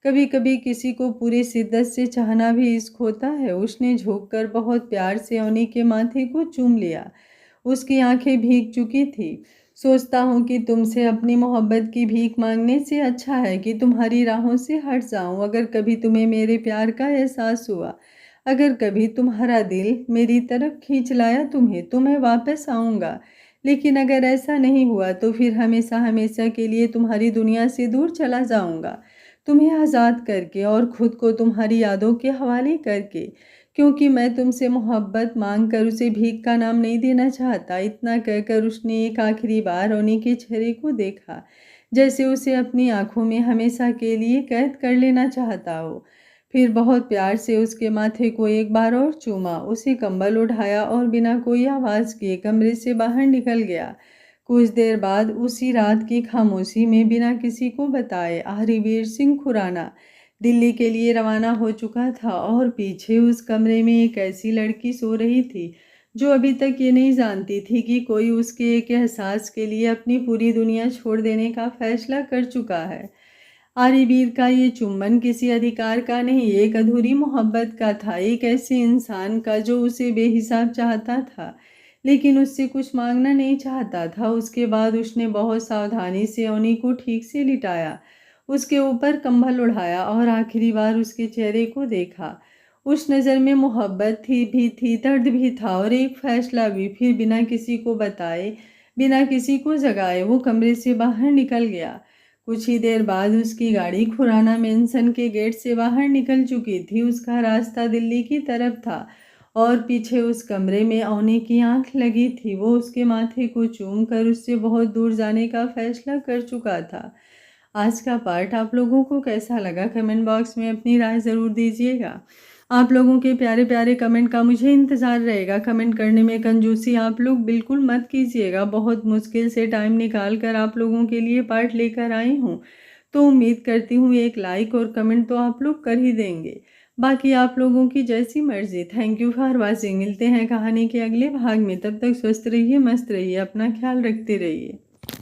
कभी कभी किसी को पूरी शिद्दत से चाहना भी इश्क होता है। उसने झुककर बहुत प्यार से अवनी के माथे को चूम लिया। उसकी आंखें भीग चुकी थी। सोचता हूँ कि तुमसे अपनी मोहब्बत की भीख मांगने से अच्छा है कि तुम्हारी राहों से हट जाऊं। अगर कभी तुम्हें मेरे प्यार का एहसास हुआ, अगर कभी तुम्हारा दिल मेरी तरफ खींच लाया तुम्हें, तो मैं वापस आऊँगा। लेकिन अगर ऐसा नहीं हुआ तो फिर हमेशा हमेशा के लिए तुम्हारी दुनिया से दूर चला जाऊँगा, तुम्हें आज़ाद करके और खुद को तुम्हारी यादों के हवाले करके, क्योंकि मैं तुमसे मोहब्बत मांग कर उसे भीख का नाम नहीं देना चाहता। इतना कहकर उसने एक आखिरी बार रोनी के चेहरे को देखा, जैसे उसे अपनी आंखों में हमेशा के लिए कैद कर लेना चाहता हो। फिर बहुत प्यार से उसके माथे को एक बार और चूमा, उसे कंबल उठाया और बिना कोई आवाज़ किए कमरे से बाहर निकल गया। कुछ देर बाद उसी रात की खामोशी में बिना किसी को बताए आरिवीर सिंह खुराना दिल्ली के लिए रवाना हो चुका था, और पीछे उस कमरे में एक ऐसी लड़की सो रही थी जो अभी तक ये नहीं जानती थी कि कोई उसके एक एहसास के लिए अपनी पूरी दुनिया छोड़ देने का फैसला कर चुका है। आरिवीर का ये चुंबन किसी अधिकार का नहीं, एक अधूरी मोहब्बत का था, एक ऐसे इंसान का जो उसे बेहिसाब चाहता था लेकिन उससे कुछ मांगना नहीं चाहता था। उसके बाद उसने बहुत सावधानी से अवनी को ठीक से लिटाया, उसके ऊपर कंबल उड़ाया और आखिरी बार उसके चेहरे को देखा। उस नज़र में मोहब्बत भी थी, दर्द भी था, और एक फैसला भी। फिर बिना किसी को बताए, बिना किसी को जगाए, वो कमरे से बाहर निकल गया। कुछ ही देर बाद उसकी गाड़ी खुराना मेंशन के गेट से बाहर निकल चुकी थी। उसका रास्ता दिल्ली की तरफ था, और पीछे उस कमरे में अवनी की आंख लगी थी। वो उसके माथे को चूम कर उससे बहुत दूर जाने का फैसला कर चुका था। आज का पार्ट आप लोगों को कैसा लगा, कमेंट बॉक्स में अपनी राय ज़रूर दीजिएगा। आप लोगों के प्यारे प्यारे कमेंट का मुझे इंतज़ार रहेगा। कमेंट करने में कंजूसी आप लोग बिल्कुल मत कीजिएगा। बहुत मुश्किल से टाइम निकाल कर आप लोगों के लिए पार्ट लेकर आई हूँ, तो उम्मीद करती हूँ एक लाइक और कमेंट तो आप लोग कर ही देंगे। बाकी आप लोगों की जैसी मर्जी। Thank you for watching. मिलते हैं कहानी के अगले भाग में। तब तक स्वस्थ रहिए, मस्त रहिए, अपना ख्याल रखते रहिए।